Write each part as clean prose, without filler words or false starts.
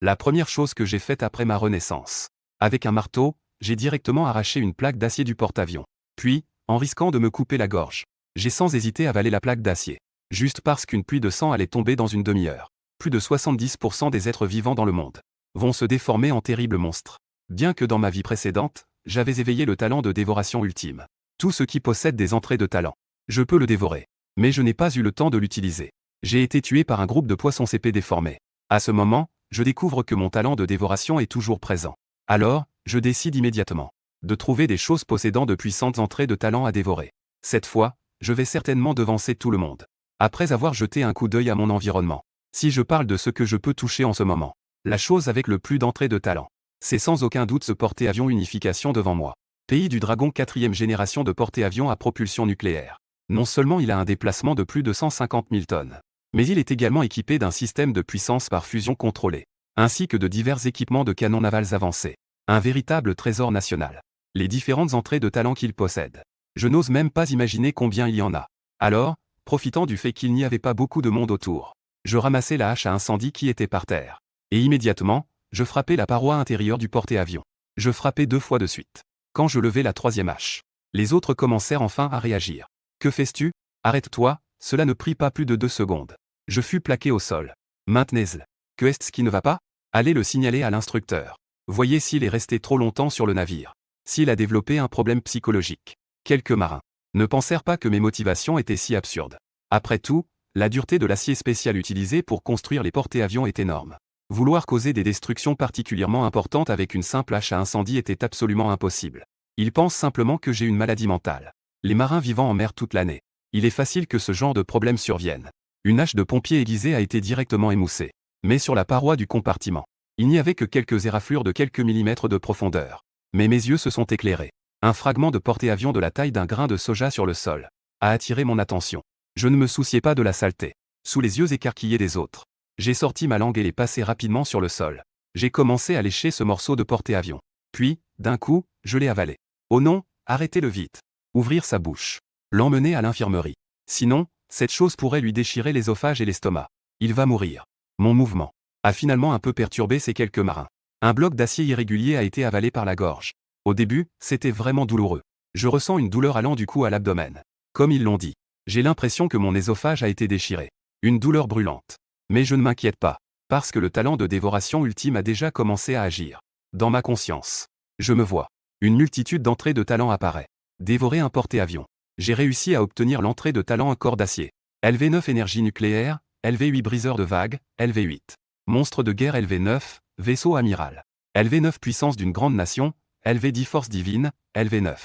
La première chose que j'ai faite après ma renaissance. Avec un marteau, j'ai directement arraché une plaque d'acier du porte-avions. Puis, en risquant de me couper la gorge, j'ai sans hésiter avalé la plaque d'acier. Juste parce qu'une pluie de sang allait tomber dans une demi-heure. Plus de 70% des êtres vivants dans le monde vont se déformer en terribles monstres. Bien que dans ma vie précédente, j'avais éveillé le talent de dévoration ultime. Tout ce qui possède des entrées de talent, je peux le dévorer. Mais je n'ai pas eu le temps de l'utiliser. J'ai été tué par un groupe de poissons CP déformés. À ce moment, je découvre que mon talent de dévoration est toujours présent. Alors, je décide immédiatement de trouver des choses possédant de puissantes entrées de talent à dévorer. Cette fois, je vais certainement devancer tout le monde. Après avoir jeté un coup d'œil à mon environnement, si je parle de ce que je peux toucher en ce moment, la chose avec le plus d'entrées de talent, c'est sans aucun doute ce porte-avions unification devant moi. Pays du Dragon 4e génération de porte-avions à propulsion nucléaire. Non seulement il a un déplacement de plus de 150 000 tonnes, mais il est également équipé d'un système de puissance par fusion contrôlé, ainsi que de divers équipements de canons navals avancés. Un véritable trésor national. Les différentes entrées de talent qu'il possède. Je n'ose même pas imaginer combien il y en a. Alors, profitant du fait qu'il n'y avait pas beaucoup de monde autour, je ramassai la hache à incendie qui était par terre. Et immédiatement, je frappai la paroi intérieure du porte-avions. Je frappai 2 fois de suite. Quand je levai la 3e hache, les autres commencèrent enfin à réagir. Que fais-tu? Arrête-toi, cela ne prit pas plus de 2 secondes. Je fus plaqué au sol. Maintenez-le. Que est-ce qui ne va pas? Allez le signaler à l'instructeur. Voyez s'il est resté trop longtemps sur le navire. S'il a développé un problème psychologique. Quelques marins ne pensèrent pas que mes motivations étaient si absurdes. Après tout, la dureté de l'acier spécial utilisé pour construire les porte-avions est énorme. Vouloir causer des destructions particulièrement importantes avec une simple hache à incendie était absolument impossible. Ils pensent simplement que j'ai une maladie mentale. Les marins vivant en mer toute l'année. Il est facile que ce genre de problème survienne. Une hache de pompier aiguisée a été directement émoussée. Mais sur la paroi du compartiment, il n'y avait que quelques éraflures de quelques millimètres de profondeur. Mais mes yeux se sont éclairés. Un fragment de porte-avions de la taille d'un grain de soja sur le sol a attiré mon attention. Je ne me souciais pas de la saleté. Sous les yeux écarquillés des autres, j'ai sorti ma langue et l'ai passée rapidement sur le sol. J'ai commencé à lécher ce morceau de porte-avions. Puis, d'un coup, je l'ai avalé. Oh non, arrêtez-le vite. Ouvrir sa bouche. L'emmener à l'infirmerie. Sinon, cette chose pourrait lui déchirer l'ésophage et l'estomac. Il va mourir. Mon mouvement a finalement un peu perturbé ces quelques marins. Un bloc d'acier irrégulier a été avalé par la gorge. Au début, c'était vraiment douloureux. Je ressens une douleur allant du cou à l'abdomen. Comme ils l'ont dit, j'ai l'impression que mon ésophage a été déchiré. Une douleur brûlante. Mais je ne m'inquiète pas, parce que le talent de dévoration ultime a déjà commencé à agir. Dans ma conscience, je me vois. Une multitude d'entrées de talent apparaît. Dévorer un porte-avions. J'ai réussi à obtenir l'entrée de talent un corps d'acier. LV9 énergie nucléaire, LV8 briseur de vagues, LV8. Monstre de guerre LV9, vaisseau amiral. LV9 puissance d'une grande nation, LV10 force divine, LV9.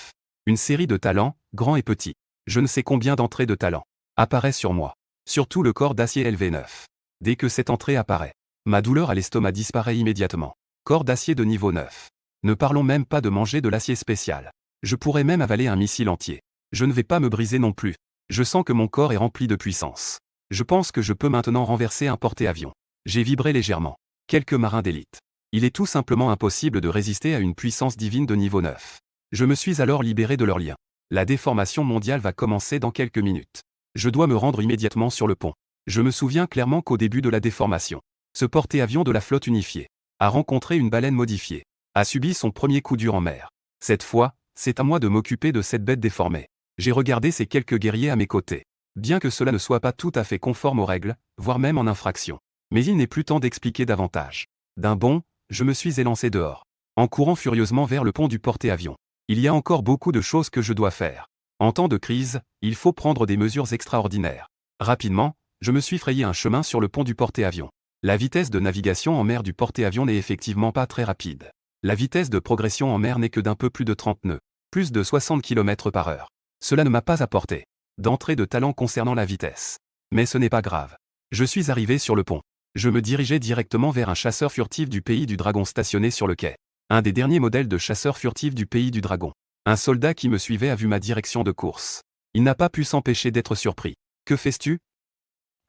Une série de talents, grands et petits. Je ne sais combien d'entrées de talent apparaissent sur moi. Surtout le corps d'acier LV9. Dès que cette entrée apparaît, ma douleur à l'estomac disparaît immédiatement. Corps d'acier de niveau 9. Ne parlons même pas de manger de l'acier spécial. Je pourrais même avaler un missile entier. Je ne vais pas me briser non plus. Je sens que mon corps est rempli de puissance. Je pense que je peux maintenant renverser un porte-avions. J'ai vibré légèrement. Quelques marins d'élite. Il est tout simplement impossible de résister à une puissance divine de niveau 9. Je me suis alors libéré de leur lien. La déformation mondiale va commencer dans quelques minutes. Je dois me rendre immédiatement sur le pont. Je me souviens clairement qu'au début de la déformation, ce porte-avions de la flotte unifiée a rencontré une baleine modifiée, a subi son premier coup dur en mer. Cette fois, c'est à moi de m'occuper de cette bête déformée. J'ai regardé ces quelques guerriers à mes côtés. Bien que cela ne soit pas tout à fait conforme aux règles, voire même en infraction. Mais il n'est plus temps d'expliquer davantage. D'un bond, je me suis élancé dehors, en courant furieusement vers le pont du porte-avions. Il y a encore beaucoup de choses que je dois faire. En temps de crise, il faut prendre des mesures extraordinaires. Rapidement, je me suis frayé un chemin sur le pont du porte-avions. La vitesse de navigation en mer du porte-avions n'est effectivement pas très rapide. La vitesse de progression en mer n'est que d'un peu plus de 30 nœuds, plus de 60 km/h. Cela ne m'a pas apporté d'entrée de talent concernant la vitesse. Mais ce n'est pas grave. Je suis arrivé sur le pont. Je me dirigeais directement vers un chasseur furtif du pays du dragon stationné sur le quai. Un des derniers modèles de chasseurs furtifs du pays du dragon. Un soldat qui me suivait a vu ma direction de course. Il n'a pas pu s'empêcher d'être surpris. Que fais-tu?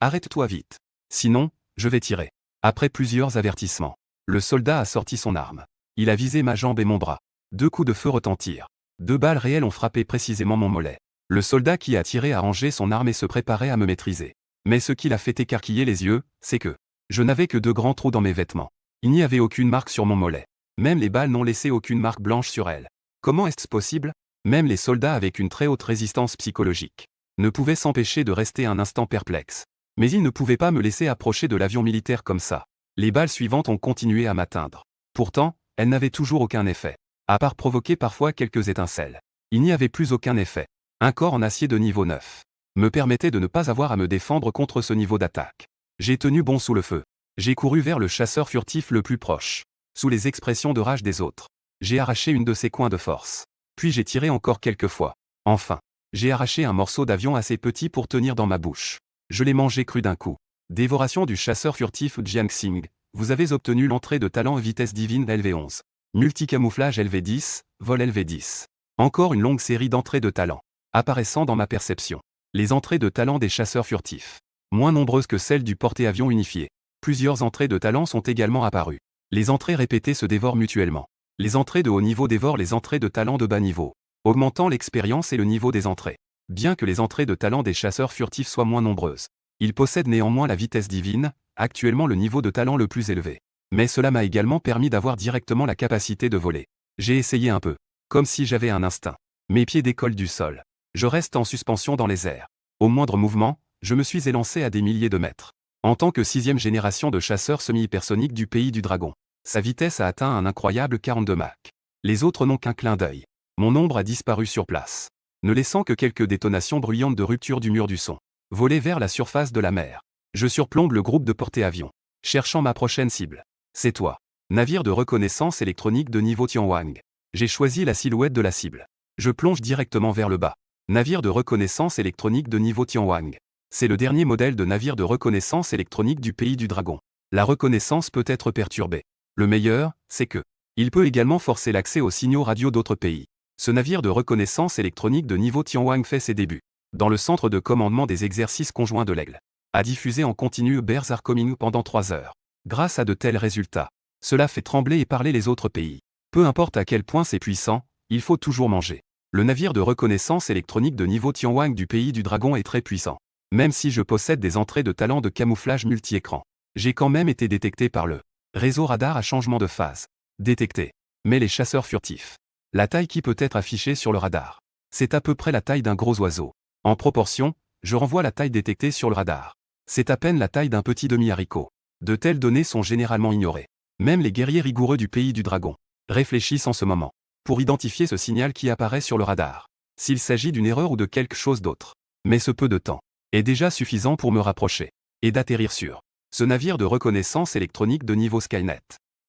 Arrête-toi vite. Sinon, je vais tirer. Après plusieurs avertissements, le soldat a sorti son arme. Il a visé ma jambe et mon bras. 2 coups de feu retentirent. 2 balles réelles ont frappé précisément mon mollet. Le soldat qui a tiré a rangé son arme et se préparait à me maîtriser. Mais ce qui l'a fait écarquiller les yeux, c'est que je n'avais que 2 grands trous dans mes vêtements. Il n'y avait aucune marque sur mon mollet. Même les balles n'ont laissé aucune marque blanche sur elles. Comment est-ce possible? Même les soldats avec une très haute résistance psychologique ne pouvaient s'empêcher de rester un instant perplexe. Mais ils ne pouvaient pas me laisser approcher de l'avion militaire comme ça. Les balles suivantes ont continué à m'atteindre. Pourtant, elles n'avaient toujours aucun effet. À part provoquer parfois quelques étincelles. Il n'y avait plus aucun effet. Un corps en acier de niveau 9 me permettait de ne pas avoir à me défendre contre ce niveau d'attaque. J'ai tenu bon sous le feu. J'ai couru vers le chasseur furtif le plus proche. Sous les expressions de rage des autres. J'ai arraché une de ses coins de force. Puis j'ai tiré encore quelques fois. Enfin, j'ai arraché un morceau d'avion assez petit pour tenir dans ma bouche. Je l'ai mangé cru d'un coup. Dévoration du chasseur furtif Jiangxing. Vous avez obtenu l'entrée de talent vitesse divine LV11. Multicamouflage LV10, vol LV10. Encore une longue série d'entrées de talent. Apparaissant dans ma perception. Les entrées de talent des chasseurs furtifs. Moins nombreuses que celles du porte-avions unifié. Plusieurs entrées de talent sont également apparues. Les entrées répétées se dévorent mutuellement. Les entrées de haut niveau dévorent les entrées de talent de bas niveau, augmentant l'expérience et le niveau des entrées. Bien que les entrées de talent des chasseurs furtifs soient moins nombreuses, ils possèdent néanmoins la vitesse divine, actuellement le niveau de talent le plus élevé. Mais cela m'a également permis d'avoir directement la capacité de voler. J'ai essayé un peu, comme si j'avais un instinct. Mes pieds décollent du sol. Je reste en suspension dans les airs. Au moindre mouvement, je me suis élancé à des milliers de mètres. En tant que 6e génération de chasseurs semi-hypersoniques du pays du dragon, sa vitesse a atteint un incroyable 42 Mach. Les autres n'ont qu'un clin d'œil. Mon ombre a disparu sur place, ne laissant que quelques détonations bruyantes de rupture du mur du son. Voler vers la surface de la mer. Je surplombe le groupe de porte-avions, cherchant ma prochaine cible. C'est toi. Navire de reconnaissance électronique de niveau Tianwang. J'ai choisi la silhouette de la cible. Je plonge directement vers le bas. Navire de reconnaissance électronique de niveau Tianwang. C'est le dernier modèle de navire de reconnaissance électronique du pays du dragon. La reconnaissance peut être perturbée. Le meilleur, c'est que il peut également forcer l'accès aux signaux radio d'autres pays. Ce navire de reconnaissance électronique de niveau Tianwang fait ses débuts dans le centre de commandement des exercices conjoints de l'Aigle. A diffusé en continu Bears Are Coming pendant 3 heures. Grâce à de tels résultats, cela fait trembler et parler les autres pays. Peu importe à quel point c'est puissant, il faut toujours manger. Le navire de reconnaissance électronique de niveau Tianwang du pays du dragon est très puissant. Même si je possède des entrées de talent de camouflage multi-écran, j'ai quand même été détecté par le réseau radar à changement de phase. Détecté. Mais les chasseurs furtifs. La taille qui peut être affichée sur le radar. C'est à peu près la taille d'un gros oiseau. En proportion, je renvoie la taille détectée sur le radar. C'est à peine la taille d'un petit demi-haricot. De telles données sont généralement ignorées. Même les guerriers rigoureux du pays du dragon réfléchissent en ce moment pour identifier ce signal qui apparaît sur le radar. S'il s'agit d'une erreur ou de quelque chose d'autre. Mais ce peu de temps est déjà suffisant pour me rapprocher et d'atterrir sur ce navire de reconnaissance électronique de niveau Skynet.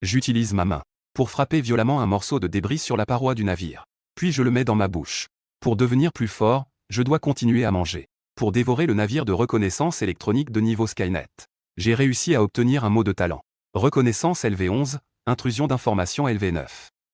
J'utilise ma main pour frapper violemment un morceau de débris sur la paroi du navire. Puis je le mets dans ma bouche. Pour devenir plus fort, je dois continuer à manger. Pour dévorer le navire de reconnaissance électronique de niveau Skynet. J'ai réussi à obtenir un mot de talent. Reconnaissance LV11, intrusion d'information LV9.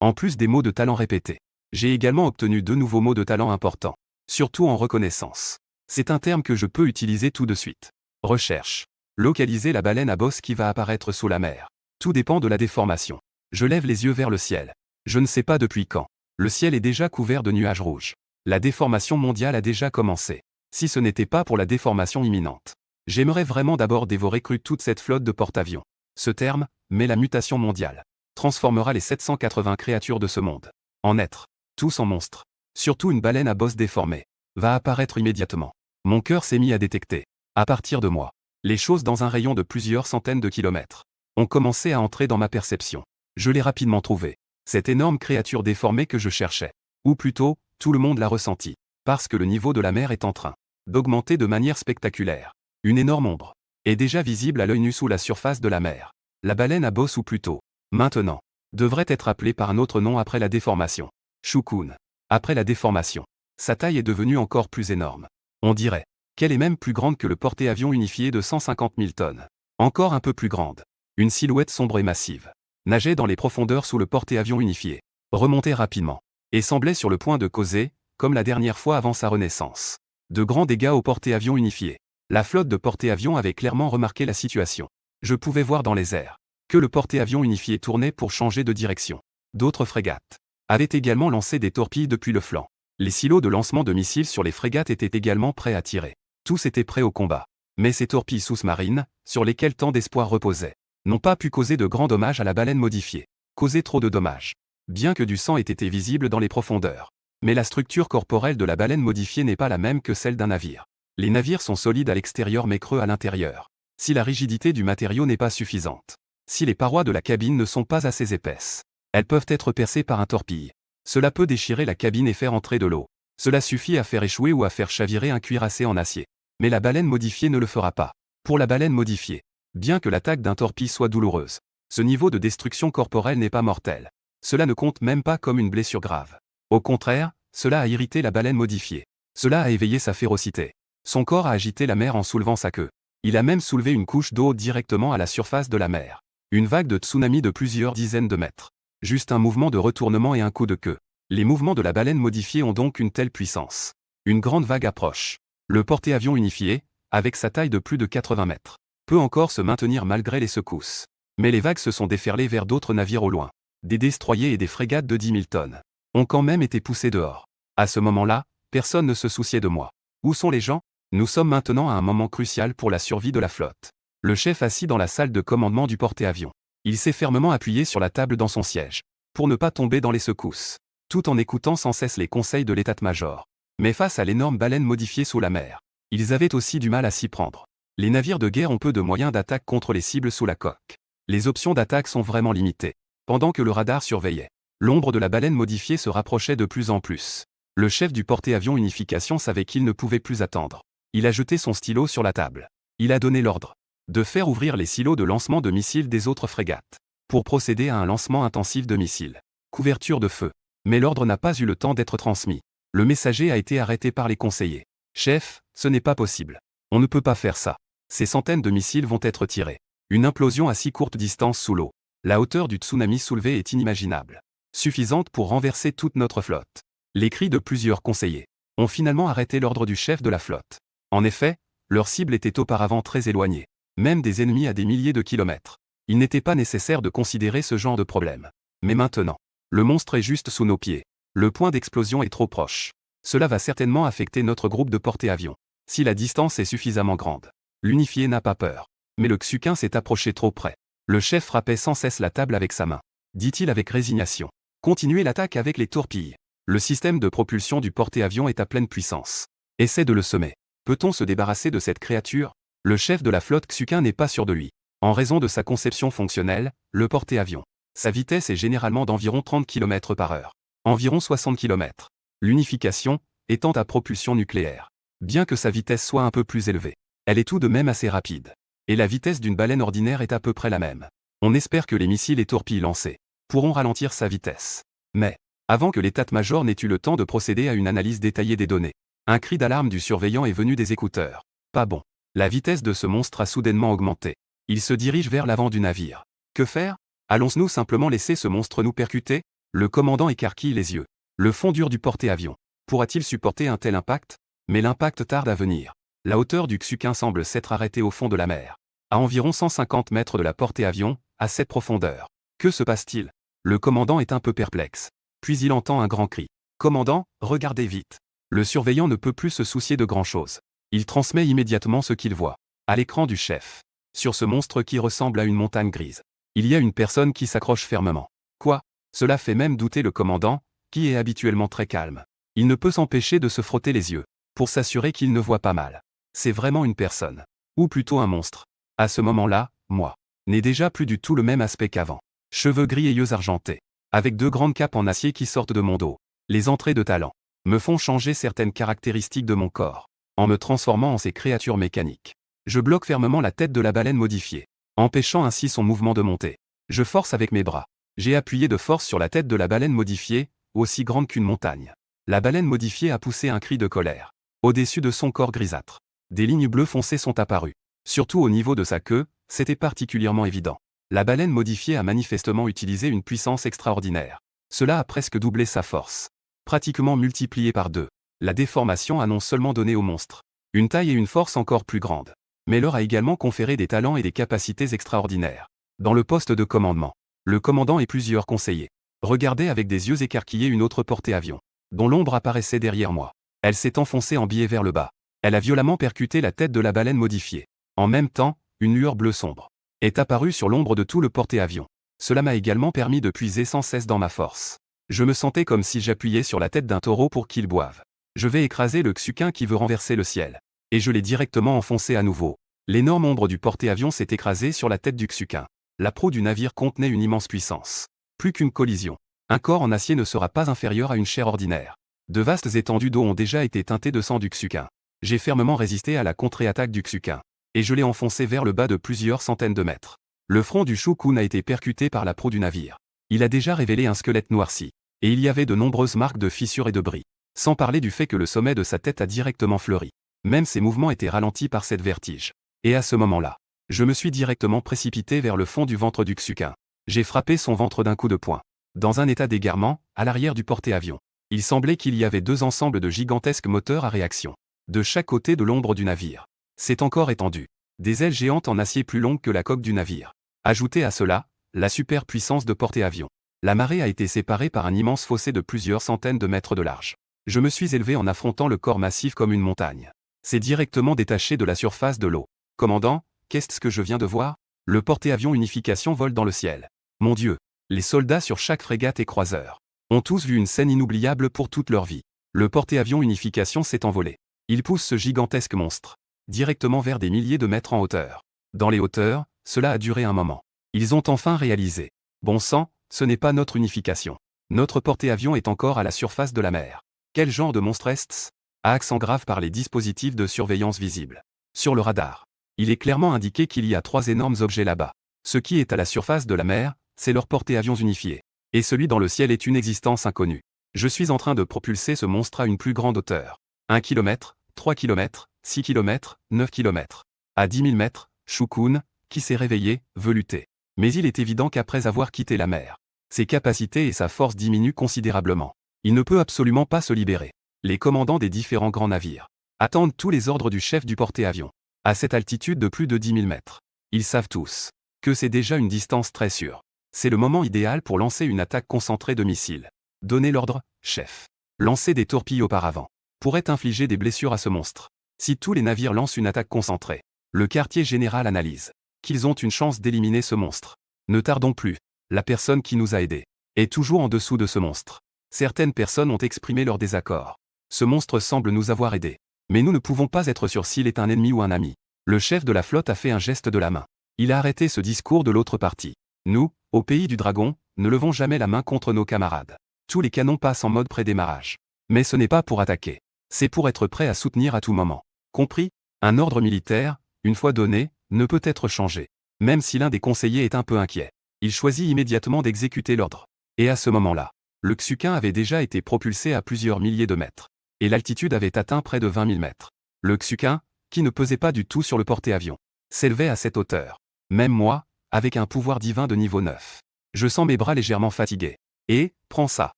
En plus des mots de talent répétés, j'ai également obtenu 2 nouveaux mots de talent importants. Surtout en reconnaissance. C'est un terme que je peux utiliser tout de suite. Recherche. Localiser la baleine à bosse qui va apparaître sous la mer. Tout dépend de la déformation. Je lève les yeux vers le ciel. Je ne sais pas depuis quand. Le ciel est déjà couvert de nuages rouges. La déformation mondiale a déjà commencé. Si ce n'était pas pour la déformation imminente. J'aimerais vraiment d'abord dévorer cru toute cette flotte de porte-avions. Ce terme, mais la mutation mondiale, transformera les 780 créatures de ce monde en êtres, tous en monstres. Surtout une baleine à bosse déformée va apparaître immédiatement. Mon cœur s'est mis à détecter, à partir de moi, les choses dans un rayon de plusieurs centaines de kilomètres ont commencé à entrer dans ma perception. Je l'ai rapidement trouvé. Cette énorme créature déformée que je cherchais. Ou plutôt, tout le monde l'a ressenti. Parce que le niveau de la mer est en train d'augmenter de manière spectaculaire. Une énorme ombre est déjà visible à l'œil nu sous la surface de la mer. La baleine à bosse ou plutôt, maintenant, devrait être appelée par un autre nom après la déformation. Shukun. Après la déformation, sa taille est devenue encore plus énorme. On dirait qu'elle est même plus grande que le porte-avions unifié de 150 000 tonnes. Encore un peu plus grande. Une silhouette sombre et massive nageait dans les profondeurs sous le porte-avions unifié, remontait rapidement, et semblait sur le point de causer, comme la dernière fois avant sa renaissance, de grands dégâts au porte-avions unifié. La flotte de porte-avions avait clairement remarqué la situation. Je pouvais voir dans les airs que le porte-avions unifié tournait pour changer de direction. D'autres frégates avaient également lancé des torpilles depuis le flanc. Les silos de lancement de missiles sur les frégates étaient également prêts à tirer. Tous étaient prêts au combat. Mais ces torpilles sous-marines, sur lesquelles tant d'espoir reposait, n'ont pas pu causer de grands dommages à la baleine modifiée. Causer trop de dommages. Bien que du sang ait été visible dans les profondeurs. Mais la structure corporelle de la baleine modifiée n'est pas la même que celle d'un navire. Les navires sont solides à l'extérieur mais creux à l'intérieur. Si la rigidité du matériau n'est pas suffisante. Si les parois de la cabine ne sont pas assez épaisses. Elles peuvent être percées par un torpille. Cela peut déchirer la cabine et faire entrer de l'eau. Cela suffit à faire échouer ou à faire chavirer un cuirassé en acier. Mais la baleine modifiée ne le fera pas. Pour la baleine modifiée, bien que l'attaque d'un torpille soit douloureuse, ce niveau de destruction corporelle n'est pas mortel. Cela ne compte même pas comme une blessure grave. Au contraire, cela a irrité la baleine modifiée. Cela a éveillé sa férocité. Son corps a agité la mer en soulevant sa queue. Il a même soulevé une couche d'eau directement à la surface de la mer. Une vague de tsunami de plusieurs dizaines de mètres. Juste un mouvement de retournement et un coup de queue. Les mouvements de la baleine modifiée ont donc une telle puissance. Une grande vague approche. Le porte-avions unifié, avec sa taille de plus de 80 mètres, peut encore se maintenir malgré les secousses. Mais les vagues se sont déferlées vers d'autres navires au loin. Des destroyers et des frégates de 10 000 tonnes ont quand même été poussés dehors. À ce moment-là, personne ne se souciait de moi. Où sont les gens? Nous sommes maintenant à un moment crucial pour la survie de la flotte. Le chef assis dans la salle de commandement du porte-avions. Il s'est fermement appuyé sur la table dans son siège, pour ne pas tomber dans les secousses, tout en écoutant sans cesse les conseils de l'état-major. Mais face à l'énorme baleine modifiée sous la mer, ils avaient aussi du mal à s'y prendre. Les navires de guerre ont peu de moyens d'attaque contre les cibles sous la coque. Les options d'attaque sont vraiment limitées. Pendant que le radar surveillait, l'ombre de la baleine modifiée se rapprochait de plus en plus. Le chef du porte-avions unification savait qu'il ne pouvait plus attendre. Il a jeté son stylo sur la table. Il a donné l'ordre de faire ouvrir les silos de lancement de missiles des autres frégates, pour procéder à un lancement intensif de missiles. Couverture de feu. Mais l'ordre n'a pas eu le temps d'être transmis. Le messager a été arrêté par les conseillers. Chef, ce n'est pas possible. On ne peut pas faire ça. Ces centaines de missiles vont être tirés. Une implosion à si courte distance sous l'eau. La hauteur du tsunami soulevé est inimaginable. Suffisante pour renverser toute notre flotte. Les cris de plusieurs conseillers ont finalement arrêté l'ordre du chef de la flotte. En effet, leur cible était auparavant très éloignée. Même des ennemis à des milliers de kilomètres. Il n'était pas nécessaire de considérer ce genre de problème. Mais maintenant, le monstre est juste sous nos pieds. Le point d'explosion est trop proche. Cela va certainement affecter notre groupe de porte-avions. Si la distance est suffisamment grande. L'unifié n'a pas peur. Mais le Xuquin s'est approché trop près. Le chef frappait sans cesse la table avec sa main. Dit-il avec résignation. Continuez l'attaque avec les torpilles. Le système de propulsion du porte-avions est à pleine puissance. Essaie de le semer. Peut-on se débarrasser de cette créature? Le chef de la flotte Xuquin n'est pas sûr de lui. En raison de sa conception fonctionnelle, le porte-avions. Sa vitesse est généralement d'environ 30 km par heure. Environ 60 km. L'unification, étant à propulsion nucléaire. Bien que sa vitesse soit un peu plus élevée, elle est tout de même assez rapide. Et la vitesse d'une baleine ordinaire est à peu près la même. On espère que les missiles et torpilles lancés pourront ralentir sa vitesse. Mais, avant que l'état-major n'ait eu le temps de procéder à une analyse détaillée des données, un cri d'alarme du surveillant est venu des écouteurs. Pas bon. La vitesse de ce monstre a soudainement augmenté. Il se dirige vers l'avant du navire. Que faire? Allons-nous simplement laisser ce monstre nous percuter? Le commandant écarquille les yeux. Le fond dur du porte-avions. Pourra-t-il supporter un tel impact? Mais l'impact tarde à venir. La hauteur du Xuquin semble s'être arrêtée au fond de la mer. À environ 150 mètres de la porte-avions, à cette profondeur. Que se passe-t-il? Le commandant est un peu perplexe. Puis il entend un grand cri. Commandant, regardez vite. Le surveillant ne peut plus se soucier de grand-chose. Il transmet immédiatement ce qu'il voit. À l'écran du chef. Sur ce monstre qui ressemble à une montagne grise. Il y a une personne qui s'accroche fermement. Quoi? Cela fait même douter le commandant, qui est habituellement très calme. Il ne peut s'empêcher de se frotter les yeux, pour s'assurer qu'il ne voit pas mal. C'est vraiment une personne. Ou plutôt un monstre. À ce moment-là, moi, n'ai déjà plus du tout le même aspect qu'avant. Cheveux gris et yeux argentés. Avec deux grandes capes en acier qui sortent de mon dos. Les entrées de talent me font changer certaines caractéristiques de mon corps, en me transformant en ces créatures mécaniques. Je bloque fermement la tête de la baleine modifiée, empêchant ainsi son mouvement de monter. Je force avec mes bras. J'ai appuyé de force sur la tête de la baleine modifiée, aussi grande qu'une montagne. La baleine modifiée a poussé un cri de colère. Au-dessus de son corps grisâtre, des lignes bleues foncées sont apparues. Surtout au niveau de sa queue, c'était particulièrement évident. La baleine modifiée a manifestement utilisé une puissance extraordinaire. Cela a presque doublé sa force. Pratiquement multiplié par 2. La déformation a non seulement donné au monstre une taille et une force encore plus grandes, mais leur a également conféré des talents et des capacités extraordinaires. Dans le poste de commandement, le commandant et plusieurs conseillers regardaient avec des yeux écarquillés une autre porte-avions, dont l'ombre apparaissait derrière moi. Elle s'est enfoncée en biais vers le bas. Elle a violemment percuté la tête de la baleine modifiée. En même temps, une lueur bleue sombre est apparu sur l'ombre de tout le porte-avions. Cela m'a également permis de puiser sans cesse dans ma force. Je me sentais comme si j'appuyais sur la tête d'un taureau pour qu'il boive. Je vais écraser le Xuquin qui veut renverser le ciel. Et je l'ai directement enfoncé à nouveau. L'énorme ombre du porte-avions s'est écrasée sur la tête du Xuquin. La proue du navire contenait une immense puissance. Plus qu'une collision. Un corps en acier ne sera pas inférieur à une chair ordinaire. De vastes étendues d'eau ont déjà été teintées de sang du Xuquin. J'ai fermement résisté à la contre-attaque du Xuquin. Et je l'ai enfoncé vers le bas de plusieurs centaines de mètres. Le front du Shukun a été percuté par la proue du navire. Il a déjà révélé un squelette noirci. Et il y avait de nombreuses marques de fissures et de bris. Sans parler du fait que le sommet de sa tête a directement fleuri. Même ses mouvements étaient ralentis par cette vertige. Et à ce moment-là, je me suis directement précipité vers le fond du ventre du Xuquin. J'ai frappé son ventre d'un coup de poing. Dans un état d'égarement, à l'arrière du porte-avions. Il semblait qu'il y avait deux ensembles de gigantesques moteurs à réaction. De chaque côté de l'ombre du navire. C'est encore étendu. Des ailes géantes en acier plus longues que la coque du navire. Ajoutez à cela, la superpuissance de porte-avions. La marée a été séparée par un immense fossé de plusieurs centaines de mètres de large. Je me suis élevé en affrontant le corps massif comme une montagne. C'est directement détaché de la surface de l'eau. Commandant, qu'est-ce que je viens de voir? Le porte-avions Unification vole dans le ciel. Mon Dieu, les soldats sur chaque frégate et croiseur ont tous vu une scène inoubliable pour toute leur vie. Le porte-avions Unification s'est envolé. Il pousse ce gigantesque monstre directement vers des milliers de mètres en hauteur. Dans les hauteurs, cela a duré un moment. Ils ont enfin réalisé. Bon sang, ce n'est pas notre unification. Notre porte-avions est encore à la surface de la mer. Quel genre de monstre est-ce? À accent grave par les dispositifs de surveillance visibles. Sur le radar, il est clairement indiqué qu'il y a 3 énormes objets là-bas. Ce qui est à la surface de la mer, c'est leur porte-avions unifié. Et celui dans le ciel est une existence inconnue. Je suis en train de propulser ce monstre à une plus grande hauteur. 1 km, 3 km, 6 km, 9 km. À 10 000 mètres, Shukun, qui s'est réveillé, veut lutter. Mais il est évident qu'après avoir quitté la mer, ses capacités et sa force diminuent considérablement. Il ne peut absolument pas se libérer. Les commandants des différents grands navires attendent tous les ordres du chef du porte-avions. À cette altitude de plus de 10 000 mètres, ils savent tous que c'est déjà une distance très sûre. C'est le moment idéal pour lancer une attaque concentrée de missiles. Donnez l'ordre, chef. Lancez des torpilles auparavant. Pourrait infliger des blessures à ce monstre. Si tous les navires lancent une attaque concentrée, le quartier général analyse qu'ils ont une chance d'éliminer ce monstre. Ne tardons plus. La personne qui nous a aidés est toujours en dessous de ce monstre. Certaines personnes ont exprimé leur désaccord. Ce monstre semble nous avoir aidés. Mais nous ne pouvons pas être sûrs s'il est un ennemi ou un ami. Le chef de la flotte a fait un geste de la main. Il a arrêté ce discours de l'autre partie. Nous, au pays du dragon, ne levons jamais la main contre nos camarades. Tous les canons passent en mode pré-démarrage. Mais ce n'est pas pour attaquer. C'est pour être prêt à soutenir à tout moment. Compris? Un ordre militaire, une fois donné, ne peut être changé. Même si l'un des conseillers est un peu inquiet. Il choisit immédiatement d'exécuter l'ordre. Et à ce moment-là, le Xuquin avait déjà été propulsé à plusieurs milliers de mètres. Et l'altitude avait atteint près de 20 000 mètres. Le Xuquin, qui ne pesait pas du tout sur le porte-avions, s'élevait à cette hauteur. Même moi, avec un pouvoir divin de niveau 9. Je sens mes bras légèrement fatigués. Et, prends ça.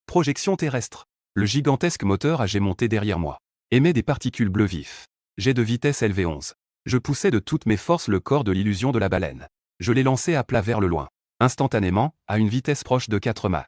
Projection terrestre. Le gigantesque moteur à jet monté derrière moi émet des particules bleues vifs. Jet de vitesse LV11. Je poussais de toutes mes forces le corps de l'illusion de la baleine. Je l'ai lancé à plat vers le loin. Instantanément, à une vitesse proche de 4 Mach.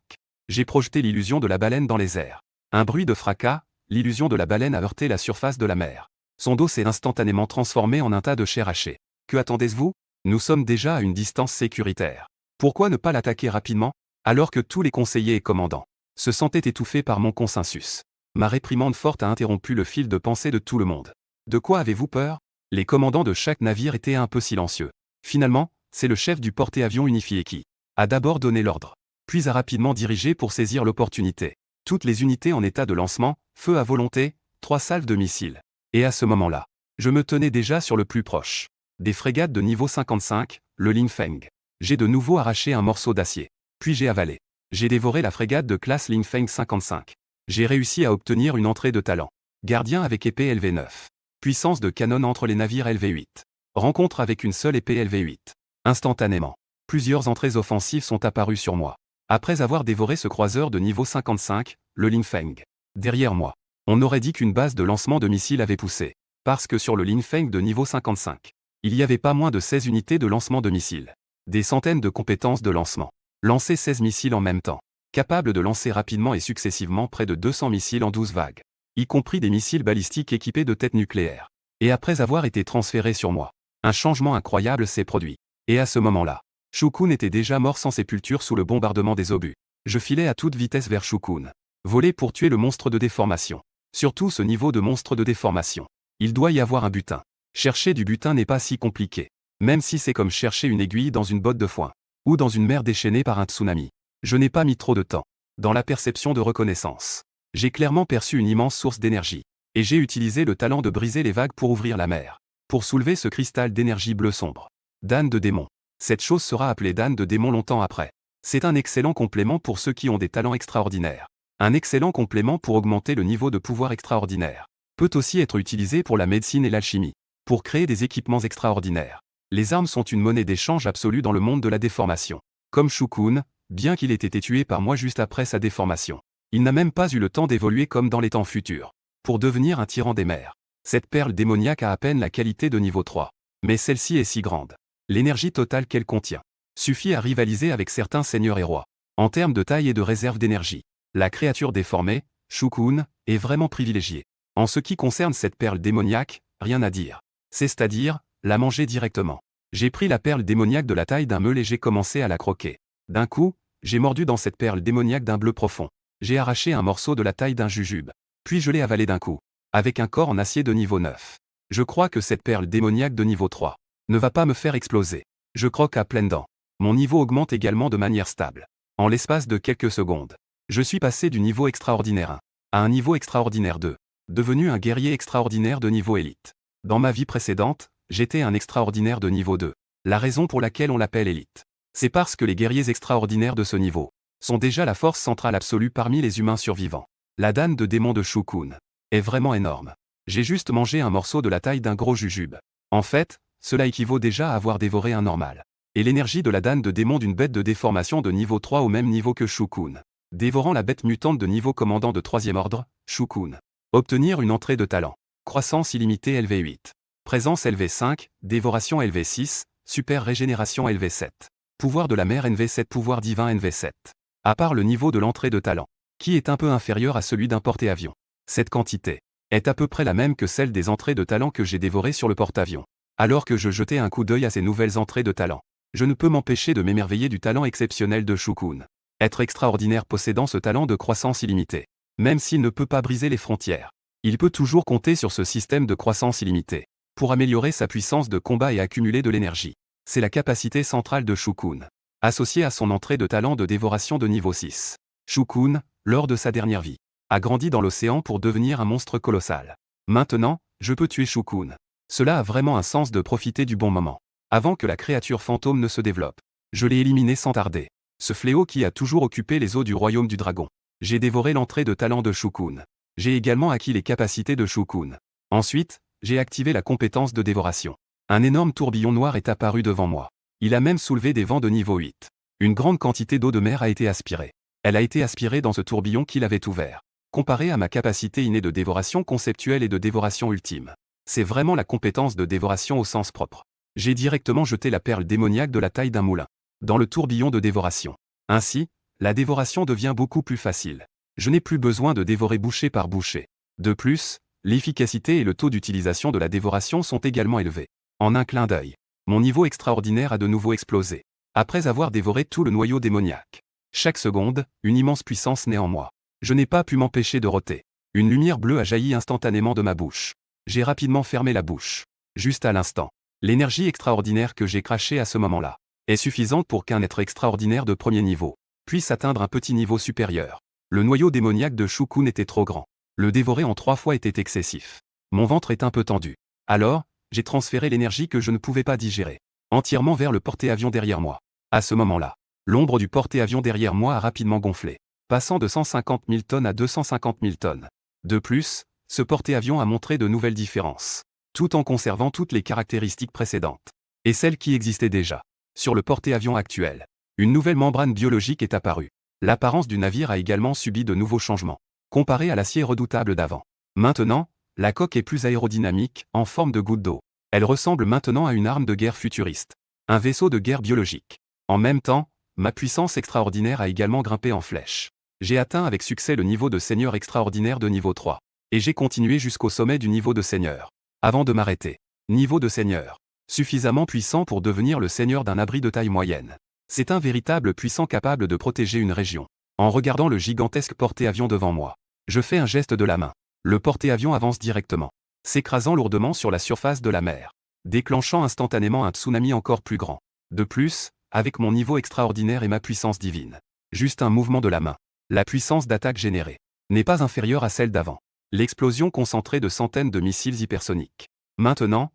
J'ai projeté l'illusion de la baleine dans les airs. Un bruit de fracas, l'illusion de la baleine a heurté la surface de la mer. Son dos s'est instantanément transformé en un tas de chair hachée. Que attendez-vous? Nous sommes déjà à une distance sécuritaire. Pourquoi ne pas l'attaquer rapidement, alors que tous les conseillers et commandants se sentaient étouffés par mon consensus? Ma réprimande forte a interrompu le fil de pensée de tout le monde. De quoi avez-vous peur? Les commandants de chaque navire étaient un peu silencieux. Finalement, c'est le chef du porte-avions unifié qui a d'abord donné l'ordre, puis a rapidement dirigé pour saisir l'opportunité. Toutes les unités en état de lancement, feu à volonté, 3 salves de missiles. Et à ce moment-là, je me tenais déjà sur le plus proche. Des frégates de niveau 55, le Lingfeng. J'ai de nouveau arraché un morceau d'acier. Puis j'ai avalé. J'ai dévoré la frégate de classe Lingfeng 55. J'ai réussi à obtenir une entrée de talent. Gardien avec épée LV9. Puissance de canon entre les navires LV8. Rencontre avec une seule épée LV8. Instantanément, plusieurs entrées offensives sont apparues sur moi. Après avoir dévoré ce croiseur de niveau 55, le Lingfeng. Derrière moi, on aurait dit qu'une base de lancement de missiles avait poussé. Parce que sur le Lingfeng de niveau 55, il y avait pas moins de 16 unités de lancement de missiles. Des centaines de compétences de lancement. Lancer 16 missiles en même temps. Capable de lancer rapidement et successivement près de 200 missiles en 12 vagues. Y compris des missiles balistiques équipés de têtes nucléaires. Et après avoir été transférés sur moi, un changement incroyable s'est produit. Et à ce moment-là, Shukun était déjà mort sans sépulture sous le bombardement des obus. Je filais à toute vitesse vers Shukun. Voler pour tuer le monstre de déformation. Surtout ce niveau de monstre de déformation. Il doit y avoir un butin. Chercher du butin n'est pas si compliqué. Même si c'est comme chercher une aiguille dans une botte de foin. Ou dans une mer déchaînée par un tsunami. Je n'ai pas mis trop de temps. Dans la perception de reconnaissance. J'ai clairement perçu une immense source d'énergie. Et j'ai utilisé le talent de briser les vagues pour ouvrir la mer. Pour soulever ce cristal d'énergie bleu sombre. Dame de démon. Cette chose sera appelée Dame de démon longtemps après. C'est un excellent complément pour ceux qui ont des talents extraordinaires. Un excellent complément pour augmenter le niveau de pouvoir extraordinaire. Peut aussi être utilisé pour la médecine et l'alchimie. Pour créer des équipements extraordinaires. Les armes sont une monnaie d'échange absolue dans le monde de la déformation. Comme Shukun, bien qu'il ait été tué par moi juste après sa déformation. Il n'a même pas eu le temps d'évoluer comme dans les temps futurs. Pour devenir un tyran des mers. Cette perle démoniaque a à peine la qualité de niveau 3. Mais celle-ci est si grande. L'énergie totale qu'elle contient suffit à rivaliser avec certains seigneurs et rois. En termes de taille et de réserve d'énergie. La créature déformée, Shukun, est vraiment privilégiée. En ce qui concerne cette perle démoniaque, rien à dire. C'est-à-dire, la manger directement. J'ai pris la perle démoniaque de la taille d'un meule et j'ai commencé à la croquer. D'un coup, j'ai mordu dans cette perle démoniaque d'un bleu profond. J'ai arraché un morceau de la taille d'un jujube. Puis je l'ai avalé d'un coup. Avec un corps en acier de niveau 9. Je crois que cette perle démoniaque de niveau 3 ne va pas me faire exploser. Je croque à pleines dents. Mon niveau augmente également de manière stable. En l'espace de quelques secondes. Je suis passé du niveau extraordinaire 1 à un niveau extraordinaire 2. Devenu un guerrier extraordinaire de niveau élite. Dans ma vie précédente, j'étais un extraordinaire de niveau 2. La raison pour laquelle on l'appelle élite. C'est parce que les guerriers extraordinaires de ce niveau sont déjà la force centrale absolue parmi les humains survivants. La dame de démon de Shukun est vraiment énorme. J'ai juste mangé un morceau de la taille d'un gros jujube. En fait, cela équivaut déjà à avoir dévoré un normal. Et l'énergie de la dame de démon d'une bête de déformation de niveau 3 au même niveau que Shukun. Dévorant la bête mutante de niveau commandant de 3e ordre, Shukun. Obtenir une entrée de talent. Croissance illimitée LV8. Présence LV5, dévoration LV6, super régénération LV7. Pouvoir de la mer NV7, pouvoir divin NV7. À part le niveau de l'entrée de talent, qui est un peu inférieur à celui d'un porte-avions. Cette quantité est à peu près la même que celle des entrées de talent que j'ai dévorées sur le porte-avions. Alors que je jetais un coup d'œil à ces nouvelles entrées de talent, je ne peux m'empêcher de m'émerveiller du talent exceptionnel de Shukun. Être extraordinaire possédant ce talent de croissance illimitée. Même s'il ne peut pas briser les frontières, il peut toujours compter sur ce système de croissance illimitée pour améliorer sa puissance de combat et accumuler de l'énergie. C'est la capacité centrale de Shukun, associée à son entrée de talent de dévoration de niveau 6. Shukun, lors de sa dernière vie, a grandi dans l'océan pour devenir un monstre colossal. Maintenant, je peux tuer Shukun. Cela a vraiment un sens de profiter du bon moment. Avant que la créature fantôme ne se développe. Je l'ai éliminé sans tarder. Ce fléau qui a toujours occupé les eaux du royaume du dragon. J'ai dévoré l'entrée de talent de Shukun. J'ai également acquis les capacités de Shukun. Ensuite, j'ai activé la compétence de dévoration. Un énorme tourbillon noir est apparu devant moi. Il a même soulevé des vents de niveau 8. Une grande quantité d'eau de mer a été aspirée. Elle a été aspirée dans ce tourbillon qu'il avait ouvert. Comparé à ma capacité innée de dévoration conceptuelle et de dévoration ultime. C'est vraiment la compétence de dévoration au sens propre. J'ai directement jeté la perle démoniaque de la taille d'un moulin dans le tourbillon de dévoration. Ainsi, la dévoration devient beaucoup plus facile. Je n'ai plus besoin de dévorer bouchée par bouchée. De plus, l'efficacité et le taux d'utilisation de la dévoration sont également élevés. En un clin d'œil, mon niveau extraordinaire a de nouveau explosé. Après avoir dévoré tout le noyau démoniaque. Chaque seconde, une immense puissance naît en moi. Je n'ai pas pu m'empêcher de roter. Une lumière bleue a jailli instantanément de ma bouche. J'ai rapidement fermé la bouche. Juste à l'instant. L'énergie extraordinaire que j'ai crachée à ce moment-là est suffisante pour qu'un être extraordinaire de premier niveau puisse atteindre un petit niveau supérieur. Le noyau démoniaque de Shukun était trop grand. Le dévorer en 3 fois était excessif. Mon ventre est un peu tendu. Alors, j'ai transféré l'énergie que je ne pouvais pas digérer entièrement vers le porte-avions derrière moi. À ce moment-là, l'ombre du porte-avions derrière moi a rapidement gonflé, passant de 150 000 tonnes à 250 000 tonnes. De plus, ce porte-avions a montré de nouvelles différences, tout en conservant toutes les caractéristiques précédentes, et celles qui existaient déjà. Sur le porte-avions actuel, une nouvelle membrane biologique est apparue. L'apparence du navire a également subi de nouveaux changements, comparé à l'acier redoutable d'avant. Maintenant, la coque est plus aérodynamique, en forme de goutte d'eau. Elle ressemble maintenant à une arme de guerre futuriste. Un vaisseau de guerre biologique. En même temps, ma puissance extraordinaire a également grimpé en flèche. J'ai atteint avec succès le niveau de seigneur extraordinaire de niveau 3. Et j'ai continué jusqu'au sommet du niveau de seigneur. Avant de m'arrêter. Niveau de seigneur. suffisamment puissant pour devenir le seigneur d'un abri de taille moyenne. C'est un véritable puissant capable de protéger une région. En regardant le gigantesque porte-avions devant moi, je fais un geste de la main. Le porte-avions avance directement, s'écrasant lourdement sur la surface de la mer, déclenchant instantanément un tsunami encore plus grand. De plus, avec mon niveau extraordinaire et ma puissance divine, juste un mouvement de la main, la puissance d'attaque générée n'est pas inférieure à celle d'avant. L'explosion concentrée de centaines de missiles hypersoniques. Maintenant,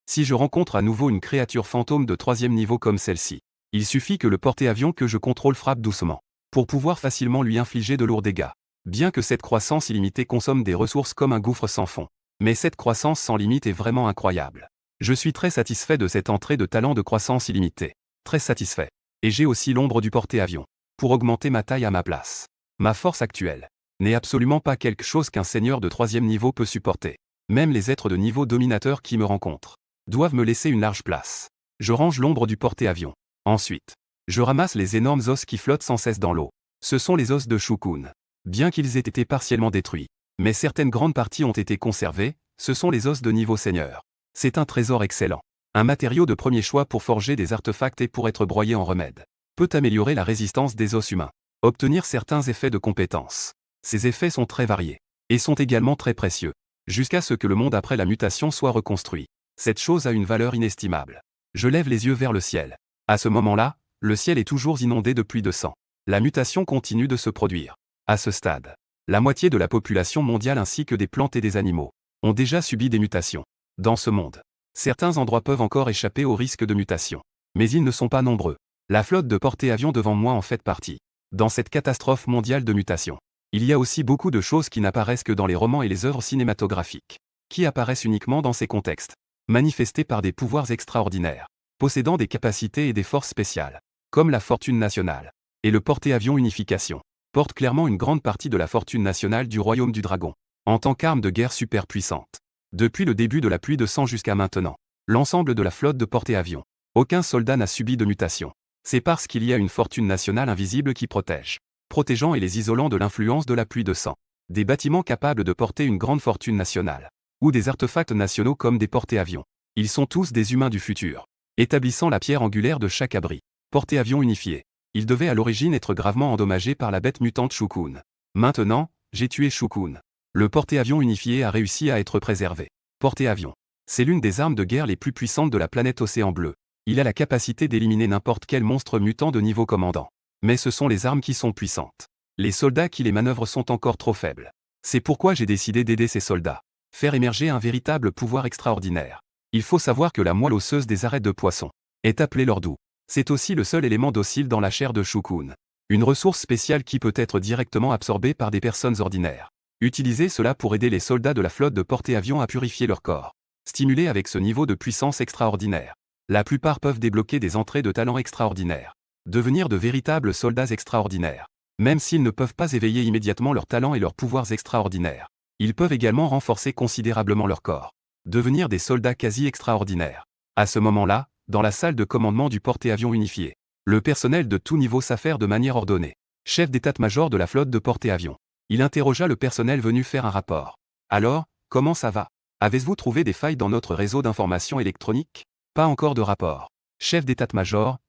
si je rencontre à nouveau une créature fantôme de 3e niveau comme celle-ci, il suffit que le porte-avions que je contrôle frappe doucement, pour pouvoir facilement lui infliger de lourds dégâts. Bien que cette croissance illimitée consomme des ressources comme un gouffre sans fond, mais cette croissance sans limite est vraiment incroyable. Je suis très satisfait de cette entrée de talent de croissance illimitée. Très satisfait. Et j'ai aussi l'ombre du porte-avions, pour augmenter ma taille à ma place. Ma force actuelle n'est absolument pas quelque chose qu'un seigneur de 3e niveau peut supporter. Même les êtres de niveau dominateur qui me rencontrent doivent me laisser une large place. Je range l'ombre du porte-avions. Ensuite, je ramasse les énormes os qui flottent sans cesse dans l'eau. Ce sont les os de Shukun. Bien qu'ils aient été partiellement détruits, mais certaines grandes parties ont été conservées, ce sont les os de niveau seigneur. C'est un trésor excellent. Un matériau de premier choix pour forger des artefacts et pour être broyé en remède. Peut améliorer la résistance des os humains. Obtenir certains effets de compétence. Ces effets sont très variés. Et sont également très précieux. Jusqu'à ce que le monde après la mutation soit reconstruit. Cette chose a une valeur inestimable. Je lève les yeux vers le ciel. À ce moment-là, le ciel est toujours inondé de pluie de sang. La mutation continue de se produire. À ce stade, la moitié de la population mondiale ainsi que des plantes et des animaux ont déjà subi des mutations. Dans ce monde, certains endroits peuvent encore échapper au risque de mutation. Mais ils ne sont pas nombreux. La flotte de porte-avions devant moi en fait partie. Dans cette catastrophe mondiale de mutation, il y a aussi beaucoup de choses qui n'apparaissent que dans les romans et les œuvres cinématographiques, qui apparaissent uniquement dans ces contextes, manifestés par des pouvoirs extraordinaires, possédant des capacités et des forces spéciales, comme la fortune nationale, et le porte-avions unification, porte clairement une grande partie de la fortune nationale du royaume du dragon, en tant qu'arme de guerre super puissante. Depuis le début de la pluie de sang jusqu'à maintenant, l'ensemble de la flotte de porte-avions, aucun soldat n'a subi de mutation. C'est parce qu'il y a une fortune nationale invisible qui protège, protégeant et les isolant de l'influence de la pluie de sang. Des bâtiments capables de porter une grande fortune nationale, ou des artefacts nationaux comme des porte-avions. Ils sont tous des humains du futur, établissant la pierre angulaire de chaque abri. Porte-avions unifié. Il devait à l'origine être gravement endommagé par la bête mutante Shukun. Maintenant, j'ai tué Shukun. Le porte-avions unifié a réussi à être préservé. Porte-avions. C'est l'une des armes de guerre les plus puissantes de la planète Océan Bleu. Il a la capacité d'éliminer n'importe quel monstre mutant de niveau commandant. Mais ce sont les armes qui sont puissantes. Les soldats qui les manœuvrent sont encore trop faibles. C'est pourquoi j'ai décidé d'aider ces soldats. Faire émerger un véritable pouvoir extraordinaire. Il faut savoir que la moelle osseuse des arêtes de poisson est appelée l'ordou. C'est aussi le seul élément docile dans la chair de Shukun. Une ressource spéciale qui peut être directement absorbée par des personnes ordinaires. Utilisez cela pour aider les soldats de la flotte de porte-avions à purifier leur corps. Stimulés avec ce niveau de puissance extraordinaire. La plupart peuvent débloquer des entrées de talents extraordinaires. Devenir de véritables soldats extraordinaires. Même s'ils ne peuvent pas éveiller immédiatement leurs talents et leurs pouvoirs extraordinaires. Ils peuvent également renforcer considérablement leur corps. Devenir des soldats quasi extraordinaires. À ce moment-là, dans la salle de commandement du porte-avions unifié, le personnel de tout niveau s'affaire de manière ordonnée. Chef d'état-major de la flotte de porte-avions. Il interrogea le personnel venu faire un rapport. Alors, comment ça va? Avez-vous trouvé des failles dans notre réseau d'information électronique? Pas encore de rapport. Chef d'état-major,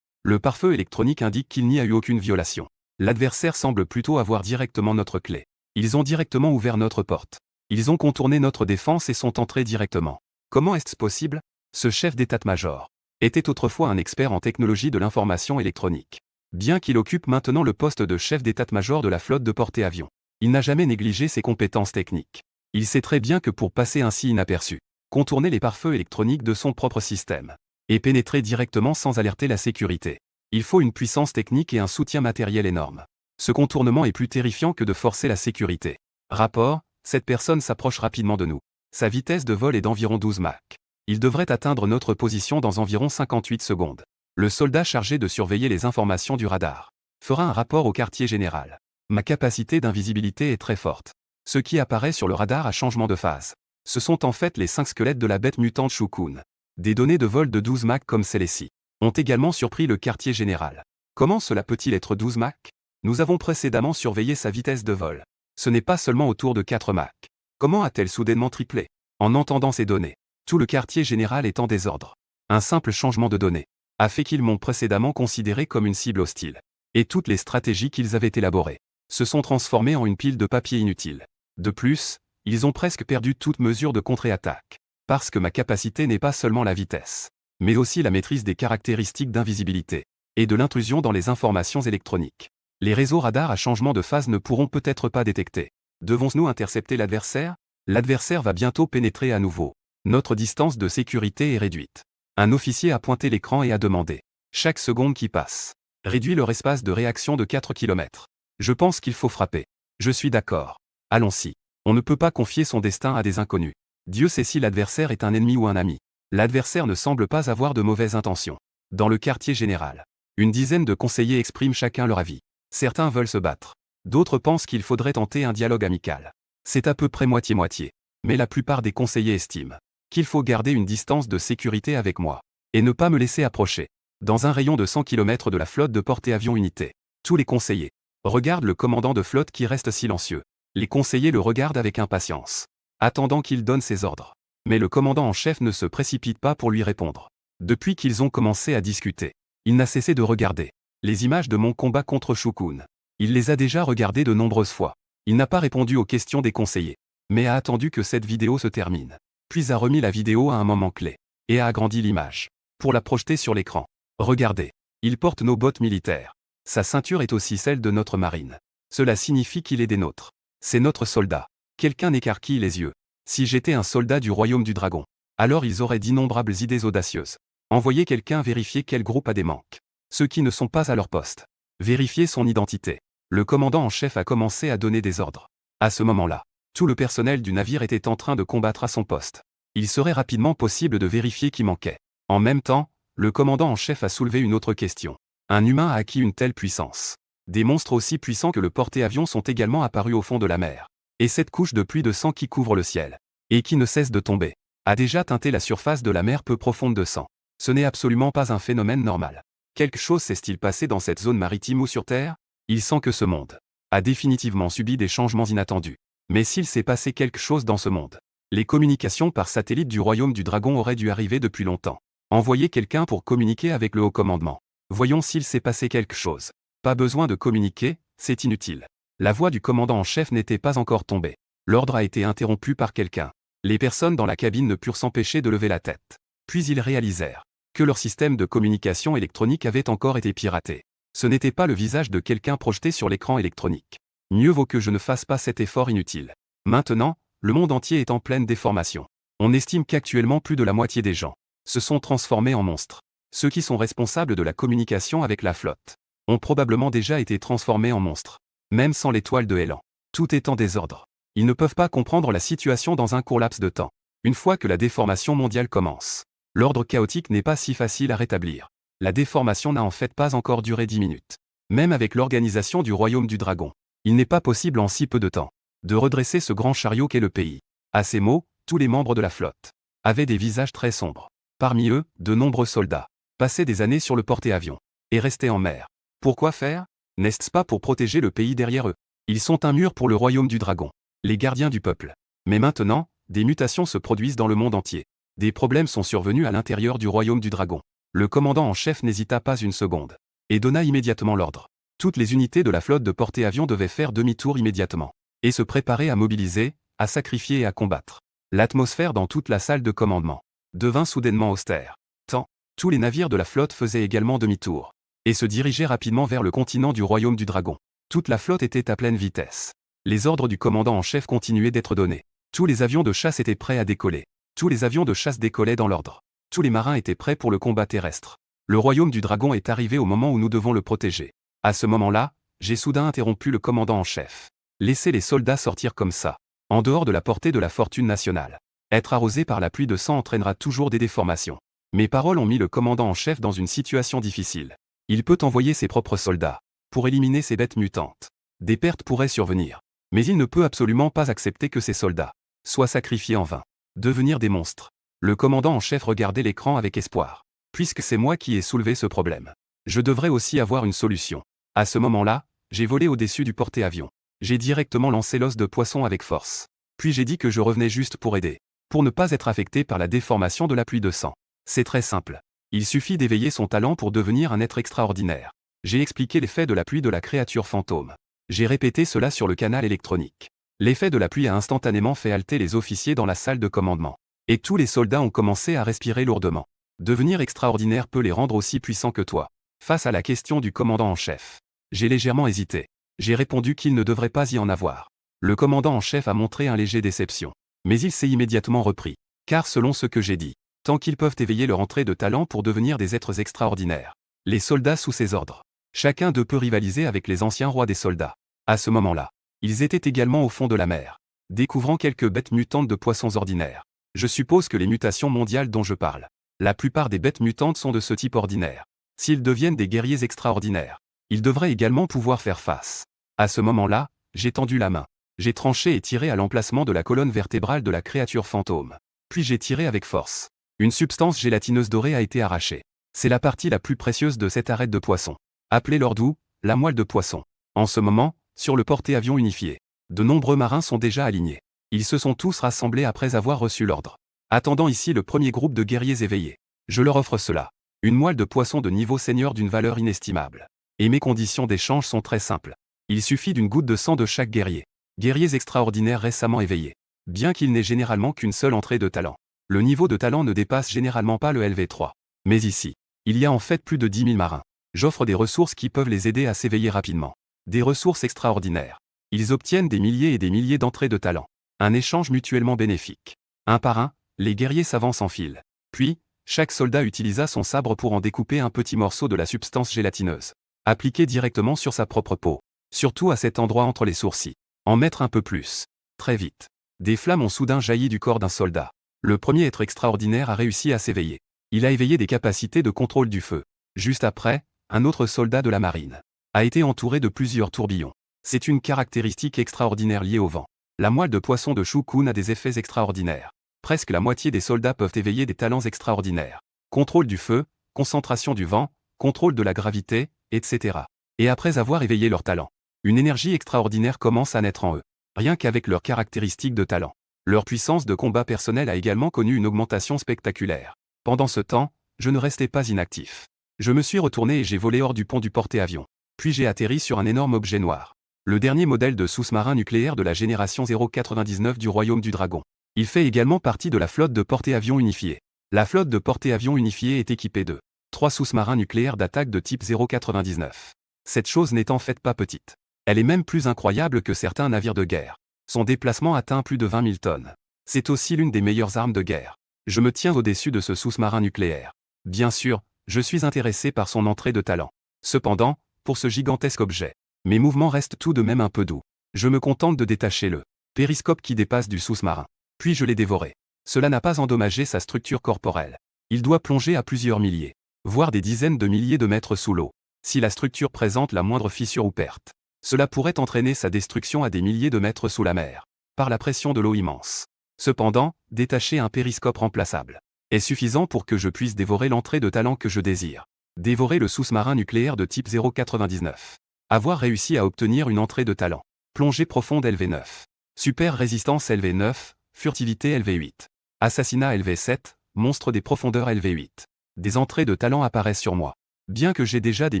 le pare-feu électronique indique qu'il n'y a eu aucune violation. L'adversaire semble plutôt avoir directement notre clé. Ils ont directement ouvert notre porte. Ils ont contourné notre défense et sont entrés directement. Comment est-ce possible? Ce chef d'état-major était autrefois un expert en technologie de l'information électronique. Bien qu'il occupe maintenant le poste de chef d'état-major de la flotte de porte-avions, il n'a jamais négligé ses compétences techniques. Il sait très bien que pour passer ainsi inaperçu, contourner les pare-feux électroniques de son propre système, et pénétrer directement sans alerter la sécurité, il faut une puissance technique et un soutien matériel énorme. Ce contournement est plus terrifiant que de forcer la sécurité. Rapport, cette personne s'approche rapidement de nous. Sa vitesse de vol est d'environ 12 Mach. Il devrait atteindre notre position dans environ 58 secondes. Le soldat chargé de surveiller les informations du radar fera un rapport au quartier général. Ma capacité d'invisibilité est très forte. Ce qui apparaît sur le radar a changement de phase. Ce sont en fait les 5 squelettes de la bête mutante Shukun. Des données de vol de 12 Mach comme celle-ci ont également surpris le quartier général. Comment cela peut-il être 12 Mach? Nous avons précédemment surveillé sa vitesse de vol. Ce n'est pas seulement autour de 4 Mach. Comment a-t-elle soudainement triplé? En entendant ces données, Tout le quartier général est en désordre. Un simple changement de données a fait qu'ils m'ont précédemment considéré comme une cible hostile. Et toutes les stratégies qu'ils avaient élaborées se sont transformées en une pile de papier inutile. De plus, ils ont presque perdu toute mesure de contre-attaque. Parce que ma capacité n'est pas seulement la vitesse, mais aussi la maîtrise des caractéristiques d'invisibilité et de l'intrusion dans les informations électroniques. Les réseaux radars à changement de phase ne pourront peut-être pas détecter. Devons-nous intercepter l'adversaire? L'adversaire va bientôt pénétrer à nouveau. Notre distance de sécurité est réduite. Un officier a pointé l'écran et a demandé. Chaque seconde qui passe réduit leur espace de réaction de 4 km. Je pense qu'il faut frapper. Je suis d'accord. Allons-y. On ne peut pas confier son destin à des inconnus. Dieu sait si l'adversaire est un ennemi ou un ami. L'adversaire ne semble pas avoir de mauvaises intentions. Dans le quartier général, une dizaine de conseillers expriment chacun leur avis. Certains veulent se battre. D'autres pensent qu'il faudrait tenter un dialogue amical. C'est à peu près moitié-moitié. Mais la plupart des conseillers estiment qu'il faut garder une distance de sécurité avec moi et ne pas me laisser approcher. Dans un rayon de 100 km de la flotte de porte-avions unité, tous les conseillers regardent le commandant de flotte qui reste silencieux. Les conseillers le regardent avec impatience, attendant qu'il donne ses ordres. Mais le commandant en chef ne se précipite pas pour lui répondre. Depuis qu'ils ont commencé à discuter, il n'a cessé de regarder les images de mon combat contre Shukun. Il les a déjà regardées de nombreuses fois. Il n'a pas répondu aux questions des conseillers, mais a attendu que cette vidéo se termine. Puis a remis la vidéo à un moment clé, et a agrandi l'image, pour la projeter sur l'écran. Regardez, il porte nos bottes militaires. Sa ceinture est aussi celle de notre marine. Cela signifie qu'il est des nôtres. C'est notre soldat. Quelqu'un n'écarquille les yeux. Si j'étais un soldat du royaume du dragon, alors ils auraient d'innombrables idées audacieuses. Envoyer quelqu'un vérifier quel groupe a des manques. Ceux qui ne sont pas à leur poste. Vérifier son identité. Le commandant en chef a commencé à donner des ordres. À ce moment-là, tout le personnel du navire était en train de combattre à son poste. Il serait rapidement possible de vérifier qui manquait. En même temps, le commandant en chef a soulevé une autre question. Un humain a acquis une telle puissance. Des monstres aussi puissants que le porte-avions sont également apparus au fond de la mer. Et cette couche de pluie de sang qui couvre le ciel, et qui ne cesse de tomber, a déjà teinté la surface de la mer peu profonde de sang. Ce n'est absolument pas un phénomène normal. Quelque chose s'est-il passé dans cette zone maritime ou sur Terre? Il sent que ce monde a définitivement subi des changements inattendus. Mais s'il s'est passé quelque chose dans ce monde, les communications par satellite du royaume du dragon auraient dû arriver depuis longtemps. Envoyez quelqu'un pour communiquer avec le haut commandement. Voyons s'il s'est passé quelque chose. Pas besoin de communiquer, c'est inutile. La voix du commandant en chef n'était pas encore tombée. L'ordre a été interrompu par quelqu'un. Les personnes dans la cabine ne purent s'empêcher de lever la tête. Puis ils réalisèrent que leur système de communication électronique avait encore été piraté. Ce n'était pas le visage de quelqu'un projeté sur l'écran électronique. Mieux vaut que je ne fasse pas cet effort inutile. Maintenant, le monde entier est en pleine déformation. On estime qu'actuellement plus de la moitié des gens se sont transformés en monstres. Ceux qui sont responsables de la communication avec la flotte ont probablement déjà été transformés en monstres. Même sans l'étoile de Hélan, tout est en désordre. Ils ne peuvent pas comprendre la situation dans un court laps de temps. Une fois que la déformation mondiale commence, l'ordre chaotique n'est pas si facile à rétablir. La déformation n'a en fait pas encore duré 10 minutes. Même avec l'organisation du royaume du dragon, il n'est pas possible en si peu de temps de redresser ce grand chariot qu'est le pays. À ces mots, tous les membres de la flotte avaient des visages très sombres. Parmi eux, de nombreux soldats passaient des années sur le porte-avions et restaient en mer. Pourquoi faire? N'est-ce pas pour protéger le pays derrière eux? Ils sont un mur pour le royaume du dragon, les gardiens du peuple. Mais maintenant, des mutations se produisent dans le monde entier. Des problèmes sont survenus à l'intérieur du royaume du dragon. Le commandant en chef n'hésita pas une seconde et donna immédiatement l'ordre. Toutes les unités de la flotte de porte-avions devaient faire demi-tour immédiatement et se préparer à mobiliser, à sacrifier et à combattre. L'atmosphère dans toute la salle de commandement devint soudainement austère. Tant, tous les navires de la flotte faisaient également demi-tour et se dirigeaient rapidement vers le continent du royaume du dragon. Toute la flotte était à pleine vitesse. Les ordres du commandant en chef continuaient d'être donnés. Tous les avions de chasse étaient prêts à décoller. Tous les avions de chasse décollaient dans l'ordre. Tous les marins étaient prêts pour le combat terrestre. Le royaume du dragon est arrivé au moment où nous devons le protéger. À ce moment-là, j'ai soudain interrompu le commandant en chef. Laisser les soldats sortir comme ça, en dehors de la portée de la fortune nationale. Être arrosé par la pluie de sang entraînera toujours des déformations. Mes paroles ont mis le commandant en chef dans une situation difficile. Il peut envoyer ses propres soldats pour éliminer ces bêtes mutantes. Des pertes pourraient survenir. Mais il ne peut absolument pas accepter que ces soldats soient sacrifiés en vain. Devenir des monstres. Le commandant en chef regardait l'écran avec espoir. Puisque c'est moi qui ai soulevé ce problème, je devrais aussi avoir une solution. À ce moment-là, j'ai volé au-dessus du porte-avions. J'ai directement lancé l'os de poisson avec force. Puis j'ai dit que je revenais juste pour aider. pour ne pas être affecté par la déformation de la pluie de sang. C'est très simple. Il suffit d'éveiller son talent pour devenir un être extraordinaire. J'ai expliqué l'effet de la pluie de la créature fantôme. J'ai répété cela sur le canal électronique. L'effet de la pluie a instantanément fait halter les officiers dans la salle de commandement. Et tous les soldats ont commencé à respirer lourdement. Devenir extraordinaire peut les rendre aussi puissants que toi. Face à la question du commandant en chef, j'ai légèrement hésité. J'ai répondu qu'il ne devrait pas y en avoir. Le commandant en chef a montré un léger déception. Mais il s'est immédiatement repris. Car selon ce que j'ai dit, tant qu'ils peuvent éveiller leur entrée de talent pour devenir des êtres extraordinaires, les soldats sous ses ordres, chacun d'eux peut rivaliser avec les anciens rois des soldats. À ce moment-là, ils étaient également au fond de la mer, découvrant quelques bêtes mutantes de poissons ordinaires. Je suppose que les mutations mondiales dont je parle, la plupart des bêtes mutantes sont de ce type ordinaire. S'ils deviennent des guerriers extraordinaires, ils devraient également pouvoir faire face. À ce moment-là, j'ai tendu la main. J'ai tranché et tiré à l'emplacement de la colonne vertébrale de la créature fantôme. Puis j'ai tiré avec force. Une substance gélatineuse dorée a été arrachée. C'est la partie la plus précieuse de cette arête de poisson. Appelée l'ordou, la moelle de poisson. En ce moment, sur le porte-avions unifié, de nombreux marins sont déjà alignés. Ils se sont tous rassemblés après avoir reçu l'ordre. Attendant ici le premier groupe de guerriers éveillés. Je leur offre cela. Une moelle de poisson de niveau senior d'une valeur inestimable. Et mes conditions d'échange sont très simples. Il suffit d'une goutte de sang de chaque guerrier. Guerriers extraordinaires récemment éveillés. Bien qu'il n'ait généralement qu'une seule entrée de talent. Le niveau de talent ne dépasse généralement pas le LV3. Mais ici, il y a en fait plus de 10 000 marins. J'offre des ressources qui peuvent les aider à s'éveiller rapidement. Des ressources extraordinaires. Ils obtiennent des milliers et des milliers d'entrées de talent. Un échange mutuellement bénéfique. Un par un, les guerriers s'avancent en file. Puis, chaque soldat utilisa son sabre pour en découper un petit morceau de la substance gélatineuse. Appliqué directement sur sa propre peau. Surtout à cet endroit entre les sourcils. En mettre un peu plus. Très vite. Des flammes ont soudain jailli du corps d'un soldat. Le premier être extraordinaire a réussi à s'éveiller. Il a éveillé des capacités de contrôle du feu. Juste après, un autre soldat de la marine a été entouré de plusieurs tourbillons. C'est une caractéristique extraordinaire liée au vent. La moelle de poisson de Shukun a des effets extraordinaires. Presque la moitié des soldats peuvent éveiller des talents extraordinaires. Contrôle du feu, concentration du vent, contrôle de la gravité, etc. Et après avoir éveillé leur talent, une énergie extraordinaire commence à naître en eux. Rien qu'avec leurs caractéristiques de talent. Leur puissance de combat personnel a également connu une augmentation spectaculaire. Pendant ce temps, je ne restais pas inactif. Je me suis retourné et j'ai volé hors du pont du porte-avions. Puis j'ai atterri sur un énorme objet noir. Le dernier modèle de sous-marin nucléaire de la génération 099 du Royaume du Dragon. Il fait également partie de la flotte de porte-avions unifiée. La flotte de porte-avions unifiée est équipée de 3 sous-marins nucléaires d'attaque de type 099. Cette chose n'est en fait pas petite. Elle est même plus incroyable que certains navires de guerre. Son déplacement atteint plus de 20 000 tonnes. C'est aussi l'une des meilleures armes de guerre. Je me tiens au-dessus de ce sous-marin nucléaire. Bien sûr, je suis intéressé par son entrée de talent. Cependant, pour ce gigantesque objet, mes mouvements restent tout de même un peu doux. Je me contente de détacher le périscope qui dépasse du sous-marin. Puis je l'ai dévoré. Cela n'a pas endommagé sa structure corporelle. Il doit plonger à plusieurs milliers, voire des dizaines de milliers de mètres sous l'eau. Si la structure présente la moindre fissure ou perte, cela pourrait entraîner sa destruction à des milliers de mètres sous la mer, par la pression de l'eau immense. Cependant, détacher un périscope remplaçable est suffisant pour que je puisse dévorer l'entrée de talent que je désire. Dévorer le sous-marin nucléaire de type 099. Avoir réussi à obtenir une entrée de talent. Plongée profonde LV9. Super résistance LV9, furtivité LV8. Assassinat LV7, monstre des profondeurs LV8. Des entrées de talent apparaissent sur moi. Bien que j'ai déjà des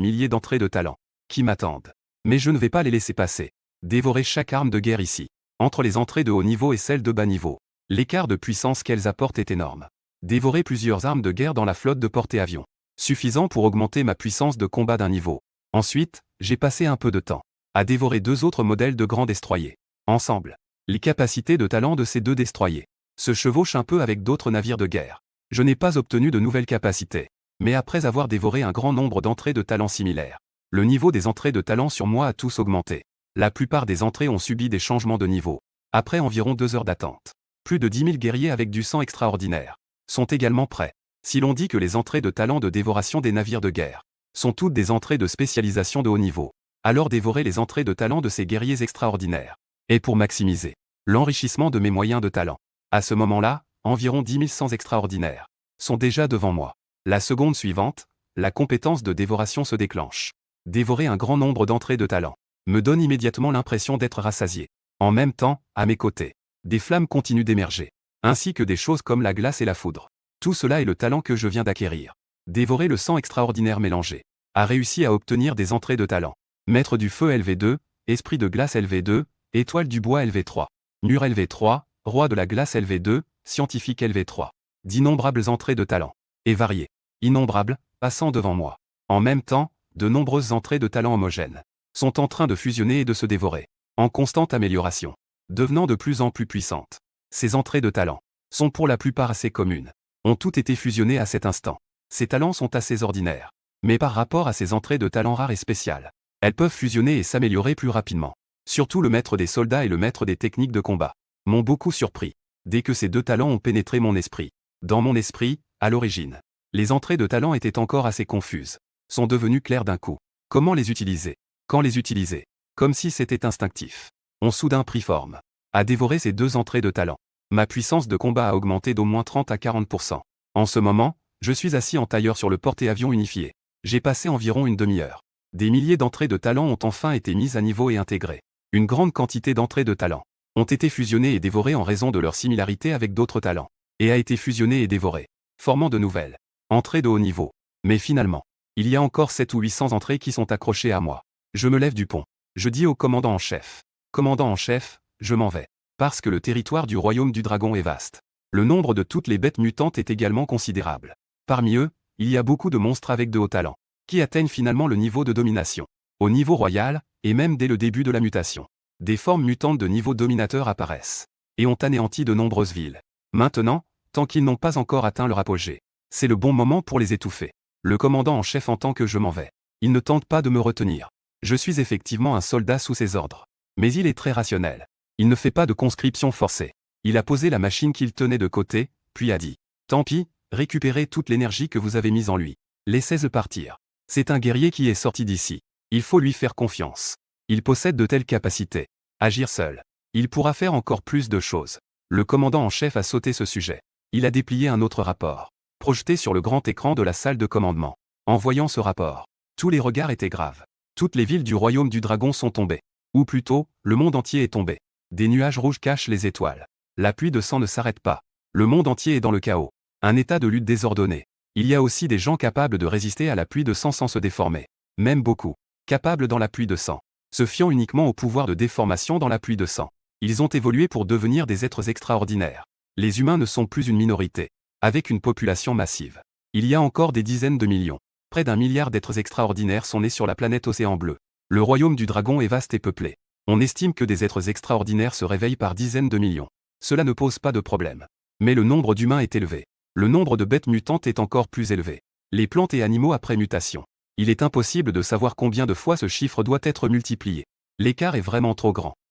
milliers d'entrées de talent qui m'attendent. Mais je ne vais pas les laisser passer. Dévorer chaque arme de guerre ici. Entre les entrées de haut niveau et celles de bas niveau. L'écart de puissance qu'elles apportent est énorme. Dévorer plusieurs armes de guerre dans la flotte de porte-avions. Suffisant pour augmenter ma puissance de combat d'un niveau. Ensuite, j'ai passé un peu de temps à dévorer 2 autres modèles de grands destroyers. Ensemble, les capacités de talent de ces 2 destroyers se chevauchent un peu avec d'autres navires de guerre. Je n'ai pas obtenu de nouvelles capacités. Mais après avoir dévoré un grand nombre d'entrées de talent similaires, le niveau des entrées de talent sur moi a tous augmenté. La plupart des entrées ont subi des changements de niveau. Après environ 2 heures d'attente, plus de 10 000 guerriers avec du sang extraordinaire sont également prêts. Si l'on dit que les entrées de talent de dévoration des navires de guerre sont toutes des entrées de spécialisation de haut niveau, alors dévorer les entrées de talent de ces guerriers extraordinaires est pour maximiser l'enrichissement de mes moyens de talent. À ce moment-là, environ 10 100 extraordinaires sont déjà devant moi. La seconde suivante, la compétence de dévoration se déclenche. Dévorer un grand nombre d'entrées de talent me donne immédiatement l'impression d'être rassasié. En même temps, à mes côtés, des flammes continuent d'émerger. ainsi que des choses comme la glace et la foudre. Tout cela est le talent que je viens d'acquérir. Dévorer le sang extraordinaire mélangé. A réussi à obtenir des entrées de talent. Maître du feu LV2, esprit de glace LV2, étoile du bois LV3. Mur LV3, roi de la glace LV2, scientifique LV3. D'innombrables entrées de talent. Et variées. Innombrables, passant devant moi. En même temps, de nombreuses entrées de talent homogènes sont en train de fusionner et de se dévorer. En constante amélioration. Devenant de plus en plus puissantes. Ces entrées de talent sont pour la plupart assez communes. Ont toutes été fusionnées à cet instant. Ces talents sont assez ordinaires. Mais par rapport à ces entrées de talent rares et spéciales, elles peuvent fusionner et s'améliorer plus rapidement. Surtout le maître des soldats et le maître des techniques de combat m'ont beaucoup surpris. Dès que ces deux talents ont pénétré mon esprit. Dans mon esprit, à l'origine, les entrées de talent étaient encore assez confuses. Sont devenues claires d'un coup. Comment les utiliser? Quand les utiliser? Comme si c'était instinctif. Ont soudain pris forme. À dévorer ces deux entrées de talent. Ma puissance de combat a augmenté d'au moins 30 à 40%. En ce moment, je suis assis en tailleur sur le porte-avions unifié. J'ai passé environ une demi-heure. Des milliers d'entrées de talent ont enfin été mises à niveau et intégrées. Une grande quantité d'entrées de talent ont été fusionnées et dévorées en raison de leur similarité avec d'autres talents. Et a été fusionnées et dévorées, formant de nouvelles entrées de haut niveau. Mais finalement, il y a encore 7 ou 800 entrées qui sont accrochées à moi. Je me lève du pont. Je dis au commandant en chef. Commandant en chef, je m'en vais. Parce que le territoire du royaume du dragon est vaste. Le nombre de toutes les bêtes mutantes est également considérable. Parmi eux, il y a beaucoup de monstres avec de hauts talents, qui atteignent finalement le niveau de domination. Au niveau royal, et même dès le début de la mutation. Des formes mutantes de niveau dominateur apparaissent. Et ont anéanti de nombreuses villes. Maintenant, tant qu'ils n'ont pas encore atteint leur apogée, c'est le bon moment pour les étouffer. Le commandant en chef entend que je m'en vais. Il ne tente pas de me retenir. Je suis effectivement un soldat sous ses ordres. Mais il est très rationnel. Il ne fait pas de conscription forcée. Il a posé la machine qu'il tenait de côté, puis a dit « Tant pis, récupérez toute l'énergie que vous avez mise en lui. Laissez-le partir. C'est un guerrier qui est sorti d'ici. Il faut lui faire confiance. Il possède de telles capacités. Agir seul. Il pourra faire encore plus de choses. » Le commandant en chef a sauté ce sujet. Il a déplié un autre rapport, projeté sur le grand écran de la salle de commandement. En voyant ce rapport, tous les regards étaient graves. Toutes les villes du royaume du dragon sont tombées. Ou plutôt, le monde entier est tombé. Des nuages rouges cachent les étoiles. La pluie de sang ne s'arrête pas. Le monde entier est dans le chaos. Un état de lutte désordonné. Il y a aussi des gens capables de résister à la pluie de sang sans se déformer. Même beaucoup. Capables dans la pluie de sang. Se fiant uniquement au pouvoir de déformation dans la pluie de sang. Ils ont évolué pour devenir des êtres extraordinaires. Les humains ne sont plus une minorité. Avec une population massive. Il y a encore des dizaines de millions. Près d'1 milliard d'êtres extraordinaires sont nés sur la planète Océan Bleu. Le royaume du dragon est vaste et peuplé. On estime que des êtres extraordinaires se réveillent par dizaines de millions. Cela ne pose pas de problème. Mais le nombre d'humains est élevé. Le nombre de bêtes mutantes est encore plus élevé. Les plantes et animaux après mutation. Il est impossible de savoir combien de fois ce chiffre doit être multiplié. L'écart est vraiment trop grand.